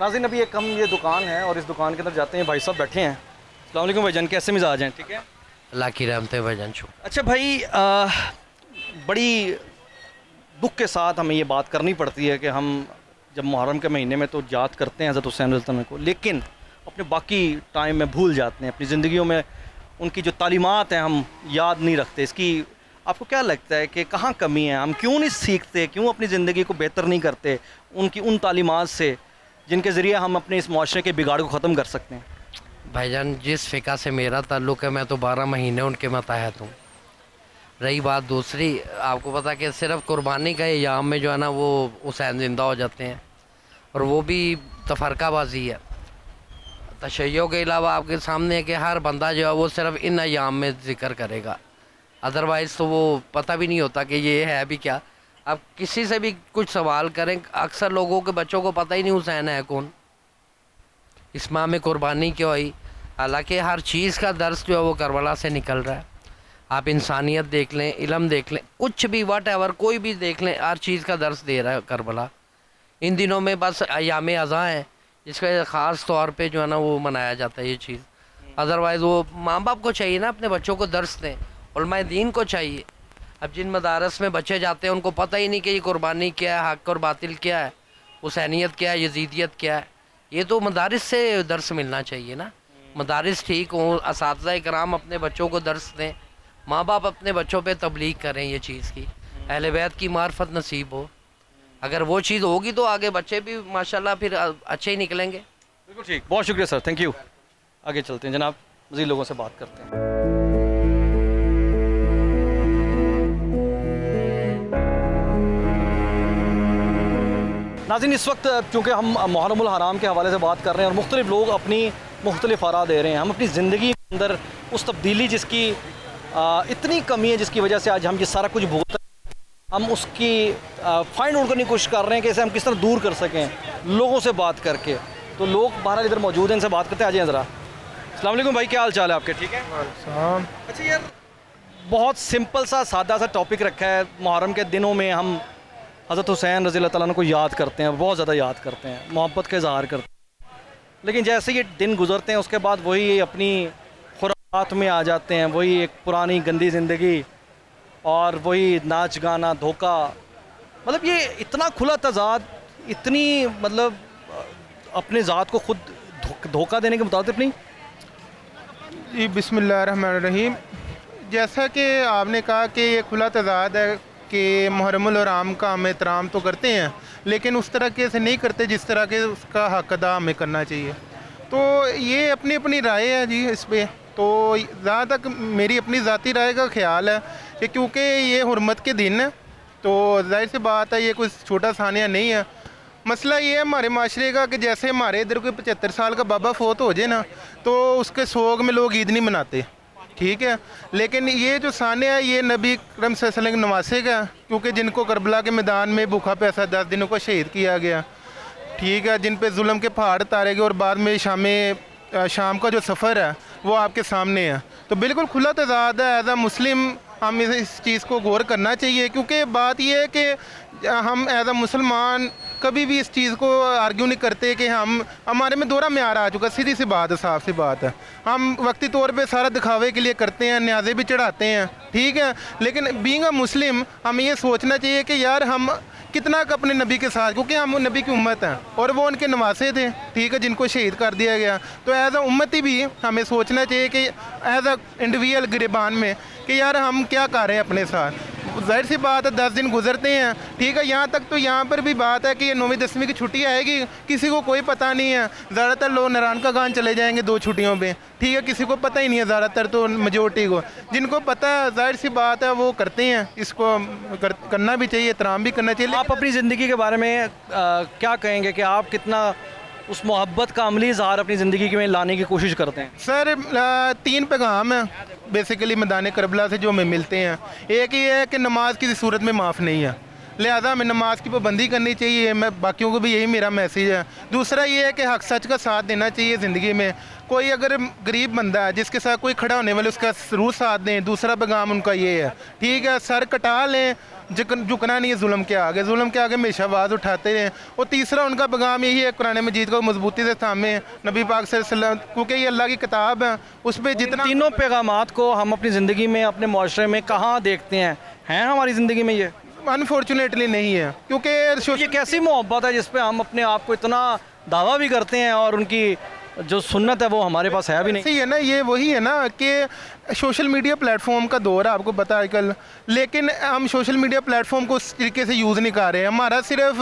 ناظرین ابھی ایک ہم یہ دکان ہے اور اس دکان کے اندر جاتے ہیں، بھائی صاحب بیٹھے ہیں. السلام علیکم بھائی جان، کیسے مزاج ہیں؟ ٹھیک ہے اللہ کی رحمت ہے بھائی جان. شکر. اچھا بھائی، بڑی دکھ کے ساتھ ہمیں یہ بات کرنی پڑتی ہے کہ ہم جب محرم کے مہینے میں تو یاد کرتے ہیں حضرت حسین رضی اللہ عنہ کو، لیکن اپنے باقی ٹائم میں بھول جاتے ہیں، اپنی زندگیوں میں ان کی جو تعلیمات ہیں ہم یاد نہیں رکھتے. اس کی آپ کو کیا لگتا ہے کہ کہاں کمی ہے؟ ہم کیوں نہیں سیکھتے، کیوں اپنی زندگی کو بہتر نہیں کرتے ان تعلیمات سے جن کے ذریعے ہم اپنے اس معاشرے کے بگاڑ کو ختم کر سکتے ہیں؟ بھائی جان جس فقہ سے میرا تعلق ہے میں تو 12 مہینے ان کے ماتحت ہوں. رہی بات دوسری، آپ کو پتا کہ صرف قربانی کا ایام میں جو ہے نا وہ حسین زندہ ہو جاتے ہیں، اور وہ بھی تفرقہ بازی ہے. تشیع کے علاوہ آپ کے سامنے ہے کہ ہر بندہ جو ہے وہ صرف ان ایام میں ذکر کرے گا، ادروائز تو وہ پتہ بھی نہیں ہوتا کہ یہ ہے بھی کیا. آپ کسی سے بھی کچھ سوال کریں، اکثر لوگوں کے بچوں کو پتہ ہی نہیں حسین ہے کون، اس ماہ میں قربانی کیوں آئی. حالانکہ ہر چیز کا درس جو ہے وہ کربلا سے نکل رہا ہے. آپ انسانیت دیکھ لیں، علم دیکھ لیں، کچھ بھی واٹ ایور کوئی بھی دیکھ لیں، ہر چیز کا درس دے رہا ہے کربلا. ان دنوں میں بس ایام اذاں ہے جس کا خاص طور پہ جو ہے نا وہ منایا جاتا ہے یہ چیز. ادروائز وہ ماں باپ کو چاہیے نا اپنے بچوں کو درس دیں، علماء دین کو چاہیے. اب جن مدارس میں بچے جاتے ہیں ان کو پتہ ہی نہیں کہ یہ قربانی کیا ہے، حق اور باطل کیا ہے، حسینیت کیا ہے، یزیدیت کیا ہے. یہ تو مدارس سے درس ملنا چاہیے نا. مدارس ٹھیک ہوں، اساتذہ کرام اپنے بچوں کو درس دیں، ماں باپ اپنے بچوں پہ تبلیغ کریں یہ چیز کی، اہل بیت کی معرفت نصیب ہو. اگر وہ چیز ہوگی تو آگے بچے بھی ماشاءاللہ پھر اچھے ہی نکلیں گے. بالکل ٹھیک، بہت شکریہ سر، تھینک یو. آگے چلتے ہیں جناب، مزید لوگوں سے بات کرتے ہیں. ناظرین اس وقت چونکہ ہم محرم الحرام کے حوالے سے بات کر رہے ہیں اور مختلف لوگ اپنی مختلف آراء دے رہے ہیں، ہم اپنی زندگی کے اندر اس تبدیلی جس کی اتنی کمی ہے، جس کی وجہ سے آج ہم یہ سارا کچھ بھگت رہے ہیں، ہم اس کی فائنڈ آؤٹ کرنے کی کوشش کر رہے ہیں کہ اسے ہم کس طرح دور کر سکیں لوگوں سے بات کر کے. تو لوگ بہرحال ادھر موجود ہیں، ان سے بات کرتے ہیں. آ جائیں ذرا. السلام علیکم بھائی، کیا حال چال ہے آپ کے؟ ٹھیک ہے. اچھا یار، بہت سمپل سا سادہ سا ٹاپک رکھا ہے. محرم کے دنوں میں ہم حضرت حسین رضی اللہ تعالیٰ عنہ کو یاد کرتے ہیں، بہت زیادہ یاد کرتے ہیں، محبت کا اظہار کرتے ہیں. لیکن جیسے یہ دن گزرتے ہیں اس کے بعد وہی اپنی خرافات میں آ جاتے ہیں، وہی ایک پرانی گندی زندگی اور وہی ناچ گانا، دھوکہ. مطلب یہ اتنا کھلا تضاد، اتنی مطلب اپنے ذات کو خود دھوکہ دینے کے مطابق نہیں. جی بسم اللہ الرحمن الرحیم. جیسا کہ آپ نے کہا کہ یہ کھلا تضاد ہے کہ محرم الحرام کا ہم احترام تو کرتے ہیں لیکن اس طرح کے سے نہیں کرتے جس طرح کے اس کا حق ادا ہمیں کرنا چاہیے. تو یہ اپنی اپنی رائے ہے جی اس پہ. تو جہاں تک میری اپنی ذاتی رائے کا خیال ہے کہ کیونکہ یہ حرمت کے دن ہے تو ظاہر سی بات ہے یہ کوئی چھوٹا سانیہ نہیں ہے. مسئلہ یہ ہے ہمارے معاشرے کا کہ جیسے ہمارے ادھر کوئی 75 سال کا بابا فوت ہو جائے نا تو اس کے سوگ میں لوگ عید نہیں مناتے، ٹھیک ہے. لیکن یہ جو سانیہ ہے یہ نبی اکرم صلی اللہ علیہ وسلم کے نواسے کا، کیونکہ جن کو کربلا کے میدان میں بھوکا پیاسا 10 دنوں کو شہید کیا گیا، ٹھیک ہے، جن پہ ظلم کے پہاڑ تارے گئے اور بعد میں شام کا جو سفر ہے وہ آپ کے سامنے ہے. تو بالکل کھلا تضاد ہے. ایز اے مسلم ہم اس چیز کو غور کرنا چاہیے، کیونکہ بات یہ ہے کہ ہم ایز اے مسلمان کبھی بھی اس چیز کو آرگیو نہیں کرتے کہ ہمارے میں دوہرا معیار آ چکا. سیدھی سی بات ہے، صاف سی بات ہے. ہم وقتی طور پہ سارا دکھاوے کے لیے کرتے ہیں، نیازیں بھی چڑھاتے ہیں، ٹھیک ہے. لیکن بینگ اے مسلم ہمیں یہ سوچنا چاہیے کہ یار ہم کتنا اپنے نبی کے ساتھ، کیونکہ ہم نبی کی امت ہیں اور وہ ان کے نواسے تھے، ٹھیک ہے، جن کو شہید کر دیا گیا. تو ایز اے امتی بھی ہمیں سوچنا چاہیے کہ ایز اے انڈیویجول گریبان میں کہ یار ہم کیا کر رہے ہیں اپنے ساتھ. ظاہر سی بات ہے 10 دن گزرتے ہیں، ٹھیک ہے. یہاں تک تو یہاں پر بھی بات ہے کہ یہ 9ویں 10ویں کی چھٹی آئے گی، کسی کو کوئی پتہ نہیں ہے. زیادہ تر لوگ نران کا گان چلے جائیں گے 2 چھٹیوں پہ، ٹھیک ہے. کسی کو پتہ ہی نہیں ہے، زیادہ تر تو میجورٹی کو. جن کو پتہ ہے ظاہر سی بات ہے وہ کرتے ہیں، اس کو کرنا بھی چاہیے، احترام بھی کرنا چاہیے. آپ اپنی زندگی کے بارے میں کیا کہیں گے کہ آپ کتنا اس محبت کا عملی اظہار اپنی زندگی میں لانے کی کوشش کرتے ہیں؟ سر 3 پیغام ہیں بیسیکلی میدان کربلا سے جو ہمیں ملتے ہیں. ایک یہ ہے کہ نماز کسی صورت میں معاف نہیں ہے. لہذا ہمیں نماز کی پابندی کرنی چاہیے. میں باقیوں کو بھی یہی میرا میسیج ہے. دوسرا یہ ہے کہ حق سچ کا ساتھ دینا چاہیے زندگی میں. کوئی اگر غریب بندہ ہے جس کے ساتھ کوئی کھڑا ہونے والے اس کا ضرور ساتھ دیں. دوسرا پیغام ان کا یہ ہے, ٹھیک ہے, سر کٹا لیں, جھکنا نہیں ہے ظلم کے آگے. ظلم کے آگے ہمیشہ آواز اٹھاتے رہیں. اور تیسرا ان کا پیغام یہی ہے قرآن مجید کو مضبوطی سے تھامیں, نبی پاک صلی اللہ علیہ وسلم, کیونکہ یہ اللہ کی کتاب ہے, اس پہ جتنا تینوں پیغامات کو ہم اپنی زندگی میں, اپنے معاشرے میں کہاں دیکھتے ہیں ہماری زندگی میں یہ انفارچونیٹلی نہیں ہے. کیونکہ یہ کیسی محبت ہے جس پہ ہم اپنے آپ کو اتنا دعویٰ بھی کرتے ہیں اور ان کی جو سنت ہے وہ ہمارے پاس ہے بھی نہیں. صحیح ہے نا, یہ وہی ہے نا کہ سوشل میڈیا پلیٹ فارم کا دور ہے, آپ کو پتا ہے کل, لیکن ہم سوشل میڈیا پلیٹ فارم کو اس طریقے سے یوز نہیں کر رہے ہیں. ہمارا صرف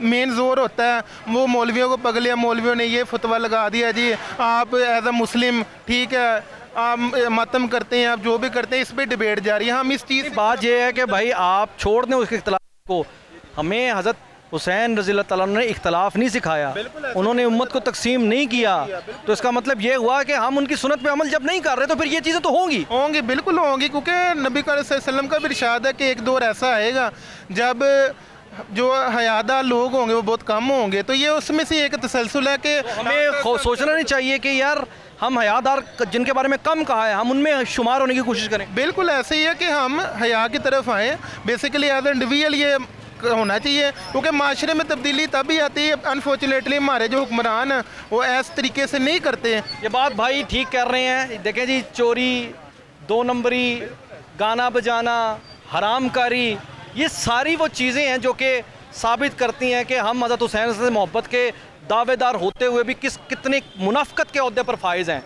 مین زور ہوتا ہے وہ مولویوں کو پکڑ لیا, مولویوں نے یہ فتویٰ لگا دیا, جی آپ ایز اے مسلم ٹھیک ہے آپ ماتم کرتے ہیں, آپ جو بھی کرتے ہیں, اس پہ ڈبیٹ جاری ہے. ہم اس چیز بات یہ ہے کہ بھائی آپ چھوڑ دیں اس کے اختلاف کو. ہمیں حضرت حسین رضی اللہ تعالیٰ عنہ نے اختلاف نہیں سکھایا, انہوں نے امت کو تقسیم نہیں کیا. تو اس کا مطلب یہ ہوا کہ ہم ان کی سنت پہ عمل جب نہیں کر رہے تو پھر یہ چیزیں تو ہوں گی. بالکل ہوں گی, کیونکہ نبی کریم صلی اللہ علیہ وسلم کا بھی ارشاد ہے کہ ایک دور ایسا آئے گا جب جو حیادار لوگ ہوں گے وہ بہت کم ہوں گے. تو یہ اس میں سے ایک تسلسل ہے کہ ہمیں سوچنا نہیں چاہیے کہ یار ہم حیادار جن کے بارے میں کم کہا ہے ہم ان میں شمار ہونے کی کوشش کریں. بالکل ایسے ہی ہے کہ ہم حیا کی طرف آئیں. بیسیکلی ایز اے انڈیویجول یہ ہونا چاہیے, کیونکہ معاشرے میں تبدیلی تبھی آتی ہے. انفارچونیٹلی ہمارے جو حکمران ہیں وہ ایس طریقے سے نہیں کرتے. یہ بات بھائی ٹھیک کر رہے ہیں. دیکھیں جی, چوری, 2 نمبری, گانا بجانا, حرام کاری, یہ ساری وہ چیزیں ہیں جو کہ ثابت کرتی ہیں کہ ہم حضرت حسین سے محبت کے دعوے دار ہوتے ہوئے بھی کتنے منافقت کے عہدے پر فائز ہیں.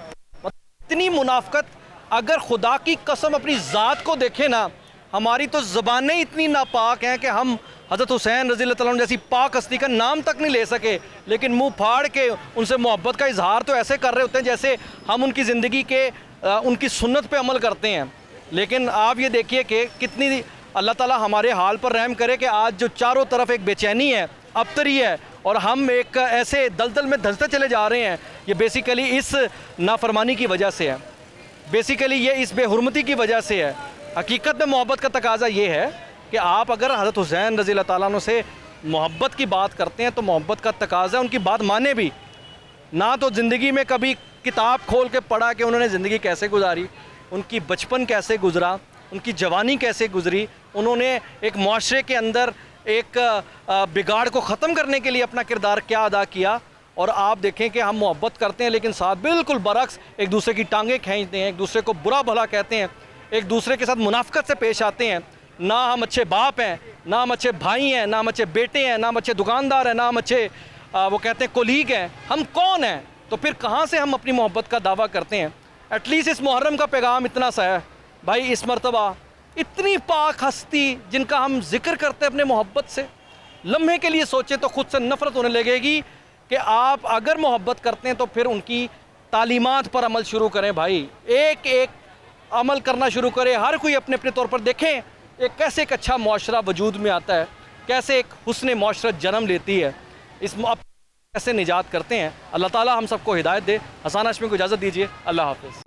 اتنی منافقت, اگر خدا کی قسم اپنی ذات کو دیکھیں نا, ہماری تو زبانیں اتنی ناپاک ہیں کہ ہم حضرت حسین رضی اللہ تعالیٰ عنہ جیسی پاک ہستی کا نام تک نہیں لے سکے, لیکن منہ پھاڑ کے ان سے محبت کا اظہار تو ایسے کر رہے ہوتے ہیں جیسے ہم ان کی زندگی کے ان کی سنت پہ عمل کرتے ہیں. لیکن آپ یہ دیکھیے کہ کتنی اللہ تعالیٰ ہمارے حال پر رحم کرے کہ آج جو چاروں طرف ایک بے چینی ہے, ابتری ہے, اور ہم ایک ایسے دلدل میں دھنستے چلے جا رہے ہیں. یہ بیسیکلی اس نافرمانی کی وجہ سے ہے, بیسیکلی یہ اس بے حرمتی کی وجہ سے ہے. حقیقت میں محبت کا تقاضا یہ ہے کہ آپ اگر حضرت حسین رضی اللہ تعالیٰ عنہ سے محبت کی بات کرتے ہیں تو محبت کا تقاضا ان کی بات مانے بھی. نہ تو زندگی میں کبھی کتاب کھول کے پڑھا کہ انہوں نے زندگی کیسے گزاری, ان کی بچپن کیسے گزرا, ان کی جوانی کیسے گزری, انہوں نے ایک معاشرے کے اندر ایک بگاڑ کو ختم کرنے کے لیے اپنا کردار کیا ادا کیا. اور آپ دیکھیں کہ ہم محبت کرتے ہیں لیکن ساتھ بالکل برعکس ایک دوسرے کی ٹانگیں کھینچتے ہیں, ایک دوسرے کو برا بھلا کہتے ہیں, ایک دوسرے کے ساتھ منافقت سے پیش آتے ہیں. نہ ہم اچھے باپ ہیں, نہ ہم اچھے بھائی ہیں, نہ ہم اچھے بیٹے ہیں, نہ ہم اچھے دکاندار ہیں, نہ ہم اچھے وہ کہتے ہیں کولیگ ہیں. ہم کون ہیں؟ تو پھر کہاں سے ہم اپنی محبت کا دعویٰ کرتے ہیں؟ ایٹ لیسٹ اس محرم کا پیغام اتنا سا ہے بھائی, اس مرتبہ اتنی پاک ہستی جن کا ہم ذکر کرتے ہیں اپنے محبت سے, لمحے کے لیے سوچیں تو خود سے نفرت ہونے لگے گی کہ آپ اگر محبت کرتے ہیں تو پھر ان کی تعلیمات پر عمل شروع کریں. بھائی ایک ایک عمل کرنا شروع کریں, ہر کوئی اپنے اپنے طور پر دیکھیں ایک کیسے ایک اچھا معاشرہ وجود میں آتا ہے, کیسے ایک حسن معاشرت جنم لیتی ہے, اس کیسے نجات کرتے ہیں. اللہ تعالی ہم سب کو ہدایت دے. حسان ہاشمی کو اجازت دیجیے. اللہ حافظ.